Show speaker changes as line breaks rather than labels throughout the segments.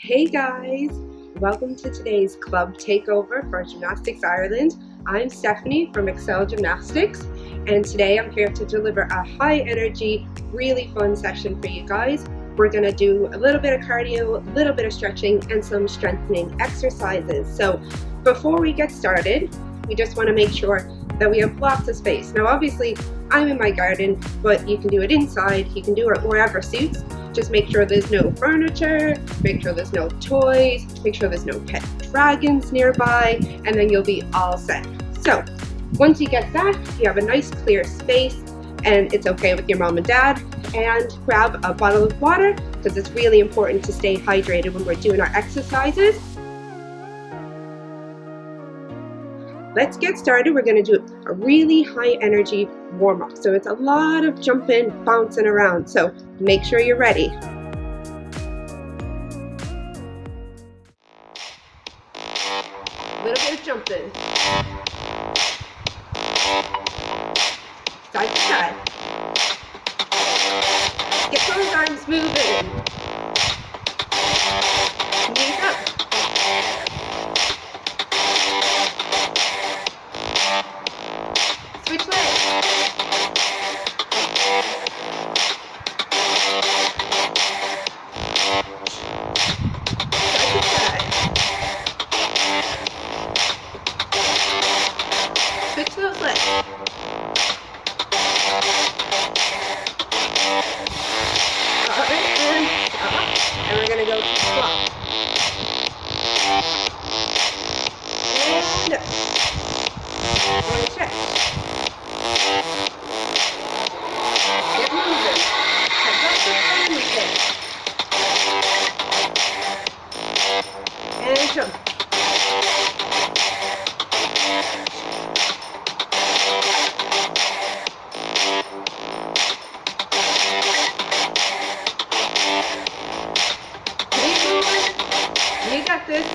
Hey guys, welcome to today's club takeover for Gymnastics Ireland. I'm Stephanie from Excel Gymnastics, and today I'm here to deliver a high energy, really fun session for you guys. We're going to do a little bit of cardio, a little bit of stretching, and some strengthening exercises. So before we get started, we just want to make sure that we have lots of space. Now obviously I'm in my garden, but you can do it inside, you can do it wherever suits. Just make sure there's no furniture, make sure there's no toys, make sure there's no pet dragons nearby, and then you'll be all set. So once you get that, you have a nice clear space, and it's okay with your mom and dad, and grab a bottle of water because it's really important to stay hydrated when we're doing our exercises. Let's get started. We're going to do a really high energy warm up. So it's a lot of jumping, bouncing around. So make sure you're ready. A little bit of jumping. Side to side. Get those arms moving. Knees up. Switch legs. Side to side. Switch those legs. And we're going to go to squat. And up. One stretch. Get moving. Head up and move it. And jump. You got this.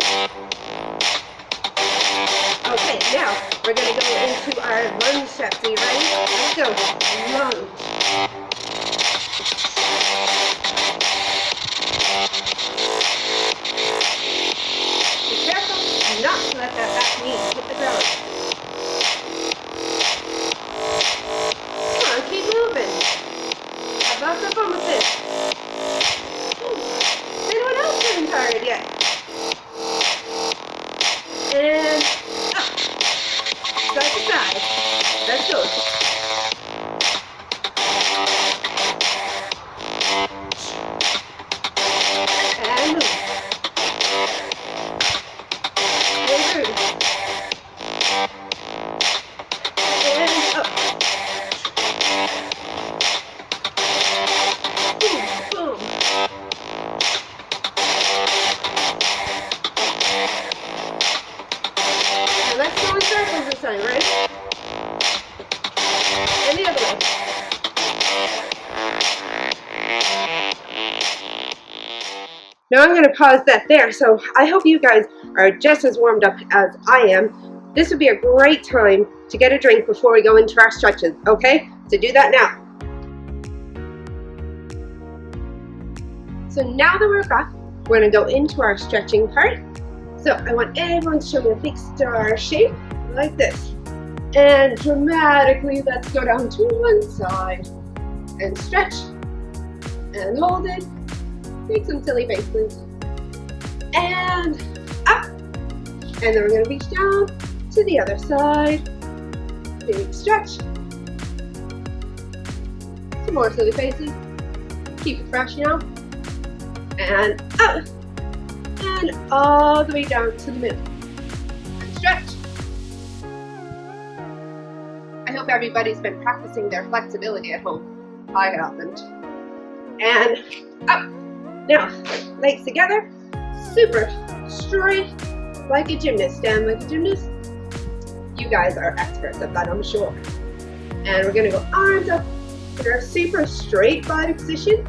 Okay, now we're going to go into our lunge steps. Are you ready? Let's go. Lunge. Be careful not to let that back knee hit the ground. Come on, keep moving. Have lots of fun with this. Is anyone else getting tired yet? And up, side to side. Let's go. And move. And through. And up. Boom, boom. And let's go in circles this time, right? And the other way. Now I'm going to pause that there. So I hope you guys are just as warmed up as I am. This would be a great time to get a drink before we go into our stretches, okay? So do that now. So now that we're back, we're going to go into our stretching part. So I want everyone to show me a big star shape like this. And dramatically, let's go down to one side and stretch and hold it. Make some silly faces. And up. And then we're going to reach down to the other side. Big stretch. Some more silly faces. Keep it fresh, you know. And up. And all the way down to the middle. And stretch. I hope everybody's been practicing their flexibility at home. I haven't. And up. Now, legs together. Super straight like a gymnast. Stand like a gymnast. You guys are experts at that, I'm sure. And we're going to go arms up in our super straight body position.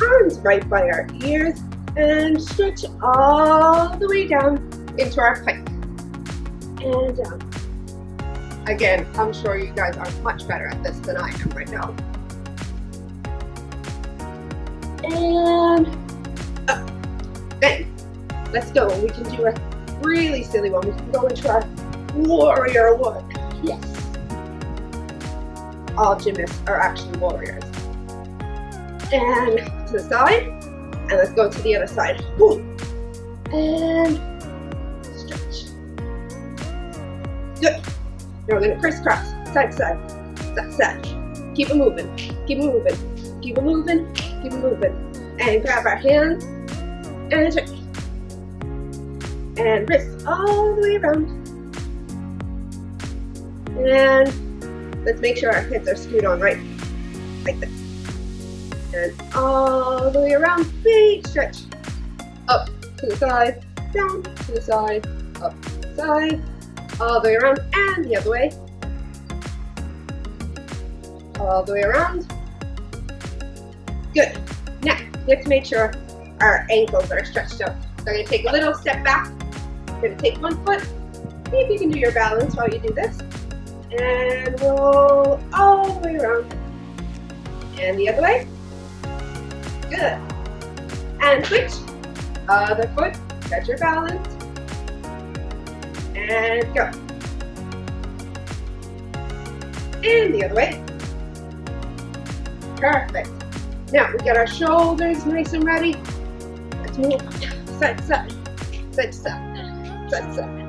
Arms right by our ears. And stretch all the way down into our plank. And down. Again, I'm sure you guys are much better at this than I am right now. And up. Bend. Let's go. We can do a really silly one. We can go into our warrior one. Yes. All gymnasts are actually warriors. And to the side. And let's go to the other side. Woo. And stretch. Good. Now we're going to crisscross. Side to side. Side to side. Keep it moving. Keep it moving. Keep it moving. Keep it moving. And grab our hands. And stretch. And wrists all the way around. And let's make sure our hips are screwed on right. Like this. And all the way around. Big stretch. Up to the side. Down to the side. Up to the side. All the way around. And the other way. All the way around. Good. Now, let's make sure our ankles are stretched out. So I'm going to take a little step back. I'm going to take one foot. See if you can do your balance while you do this. And roll all the way around. And the other way. Good. And switch. Other foot. Get your balance. And go. And the other way. Perfect. Now we got our shoulders nice and ready. Let's move side to side. Side to side. Side to side.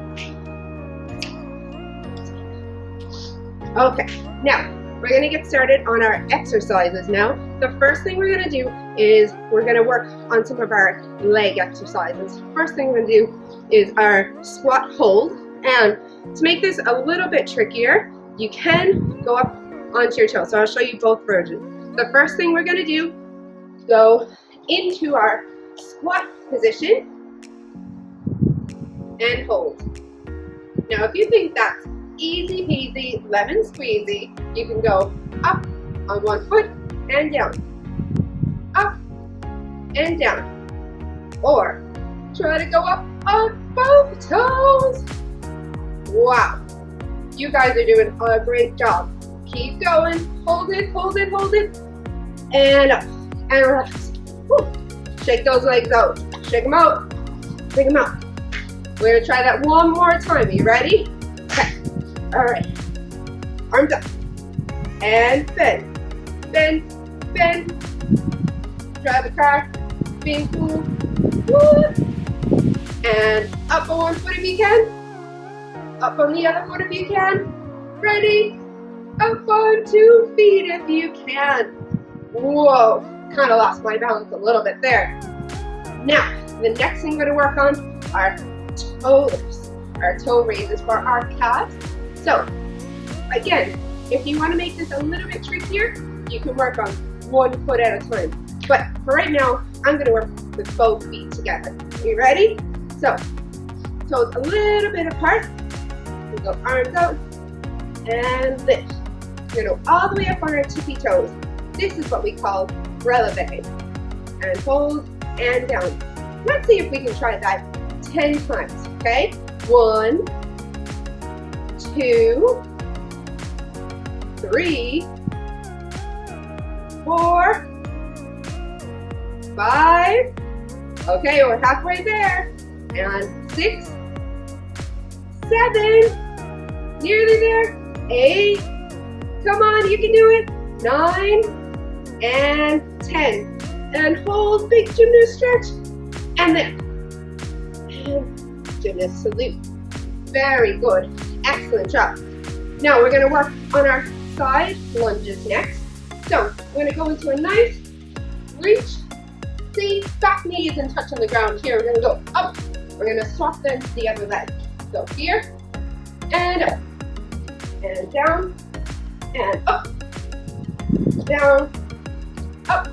Okay, now we're going to get started on our exercises now. The first thing we're going to do is we're going to work on some of our leg exercises. First thing we're going to do is our squat hold. And to make this a little bit trickier, you can go up onto your toes. So I'll show you both versions. The first thing we're going to do, go into our squat position and hold. Now if you think that's easy peasy, lemon squeezy, you can go up on one foot and down, up and down, or try to go up on both toes. Wow, you guys are doing a great job. Keep going, hold it, hold it, hold it, and up, and relax. Woo. Shake those legs out, shake them out, shake them out. We're gonna try that one more time. Are you ready? Okay. All right. Arms up. And bend. Bend. Bend. Try the car. Being cool. Woo. And up on one foot if you can. Up on the other foot if you can. Ready? Up on 2 feet if you can. Whoa. Kind of lost my balance a little bit there. Now, the next thing we're going to work on are toe lifts. Our toe raises for our calves. So, again, if you want to make this a little bit trickier, you can work on 1 foot at a time. But for right now, I'm going to work with both feet together. Are you ready? So, toes a little bit apart. We go arms out and lift. We're going to go all the way up on our tippy toes. This is what we call releve. And hold and down. Let's see if we can try that 10 times, okay? 1, 2, 3, 4, 5. Okay, we're halfway there. And 6, 7, nearly there. 8, come on, you can do it. 9 and 10. And hold, big gymnast stretch. And then, and gymnast salute. Very good. Excellent job. Now we're going to work on our side lunges next. So we're going to go into a nice reach. See, back knee isn't touching the ground here. We're going to go up. We're going to swap then to the other leg. So here, and up, and down, and up, down, up.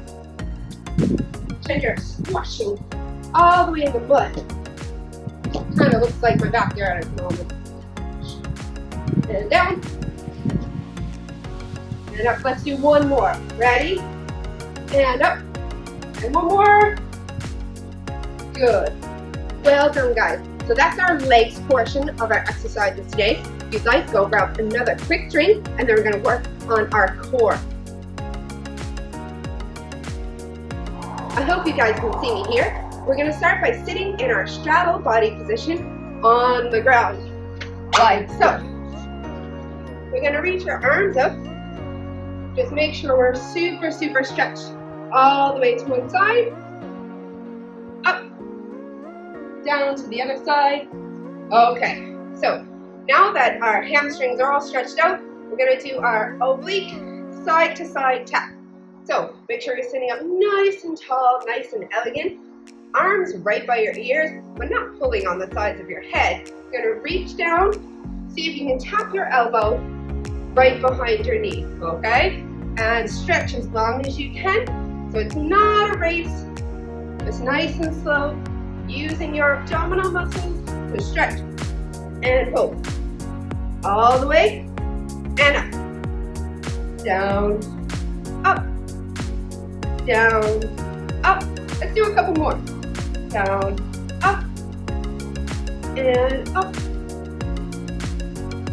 And you're squashing all the way in the butt. Kind of looks like my backyard at the moment. And down. And up. Let's do one more. Ready? And up. And one more. Good. Well done, guys. So that's our legs portion of our exercises today. If you'd like, go grab another quick drink, and then we're going to work on our core. I hope you guys can see me here. we're going to start by sitting in our straddle body position on the ground, like so. We're going to reach our arms up. Just make sure we're super, super stretched all the way to one side, up, down to the other side. Okay, so now that our hamstrings are all stretched out, we're going to do our oblique side to side tap. So make sure you're sitting up nice and tall, nice and elegant. Arms right by your ears, but not pulling on the sides of your head. You're going to reach down, see if you can tap your elbow right behind your knee, okay? And stretch as long as you can. So it's not a race, it's nice and slow, using your abdominal muscles to stretch and pull. All the way, and up, down, up, down, up. Let's do a couple more. Down, up, and up.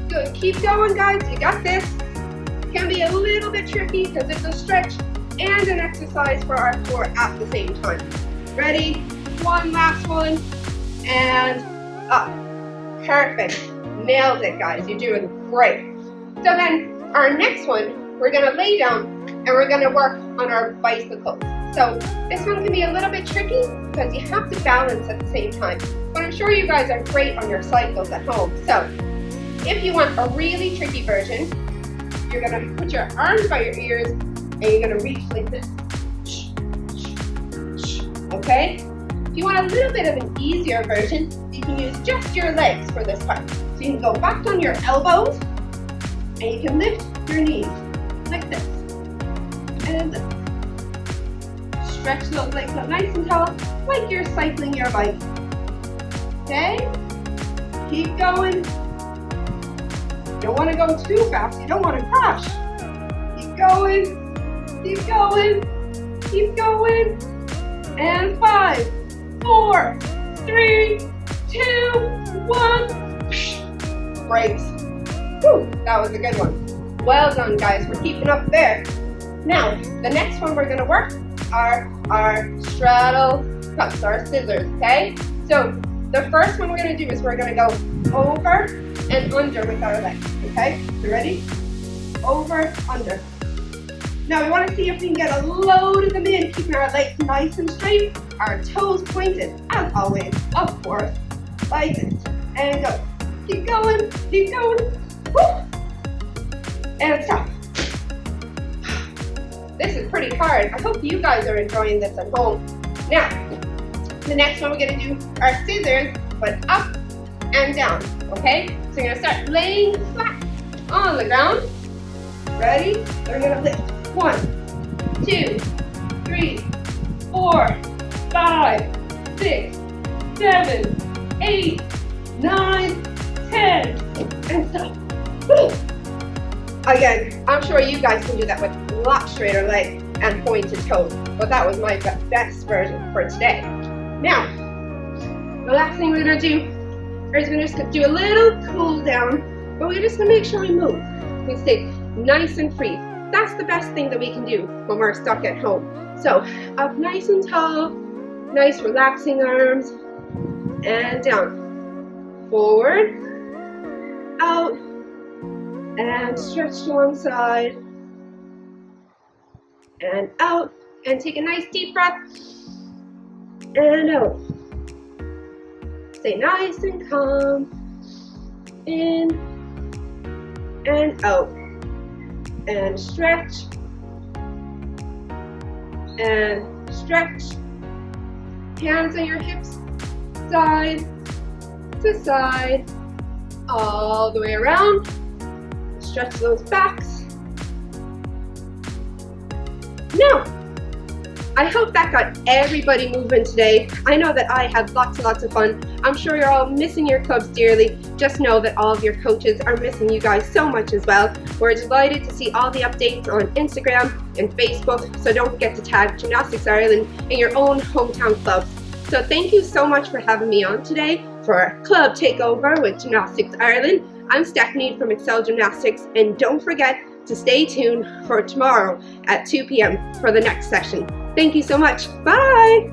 Good, keep going guys, you got this. It can be a little bit tricky because it's a stretch and an exercise for our core at the same time. Ready? One last one, and up. Perfect, nailed it guys, you're doing great. So then our next one, we're gonna lay down and we're gonna work on our bicycles. So this one can be a little bit tricky because you have to balance at the same time. But I'm sure you guys are great on your cycles at home. So if you want a really tricky version, you're gonna put your arms by your ears and you're gonna reach like this. Okay? If you want a little bit of an easier version, you can use just your legs for this part. So you can go back on your elbows and you can lift your knees like this. And stretch those legs up nice and tall, like you're cycling your bike. Okay? Keep going. You don't want to go too fast. You don't want to crash. Keep going. Keep going. Keep going. And 5, 4, 3, 2, 1. Brakes. Whew, that was a good one. Well done, guys. We're keeping up there. Now, the next one we're going to work are our straddle cups, our scissors, okay? So the first one we're going to do is we're going to go over and under with our legs, okay? You ready? Over, under. Now we want to see if we can get a load of them in, keeping our legs nice and straight, our toes pointed, as always, of course, like this, and go. Keep going, woo! And stop. This is pretty hard. I hope you guys are enjoying this at home. Now, the next one we're going to do are scissors, but up and down, okay? So you're going to start laying flat on the ground. Ready? We're going to lift. 1, 2, 3, 4, 5, 6, 7, 8, 9, 10, and stop. Woo! Again, I'm sure you guys can do that with a lot straighter legs and pointed toes, but that was my best version for today. Now, the last thing we're going to do is we're just going to do a little cool down, but we're just going to make sure we move. We stay nice and free. That's the best thing that we can do when we're stuck at home. So, up nice and tall, nice relaxing arms, and down. Forward, out, and stretch to one side, and out, and take a nice deep breath, and out. Stay nice and calm, in, and out. And stretch, and stretch, hands on your hips, side to side, all the way around, stretch those backs. Now, I hope that got everybody moving today. I know that I had lots and lots of fun. I'm sure you're all missing your clubs dearly. Just know that all of your coaches are missing you guys so much as well. We're delighted to see all the updates on Instagram and Facebook, so don't forget to tag Gymnastics Ireland in your own hometown clubs. So thank you so much for having me on today for Club Takeover with Gymnastics Ireland. I'm Stephanie from Excel Gymnastics, and don't forget to stay tuned for tomorrow at 2 p.m. for the next session. Thank you so much. Bye!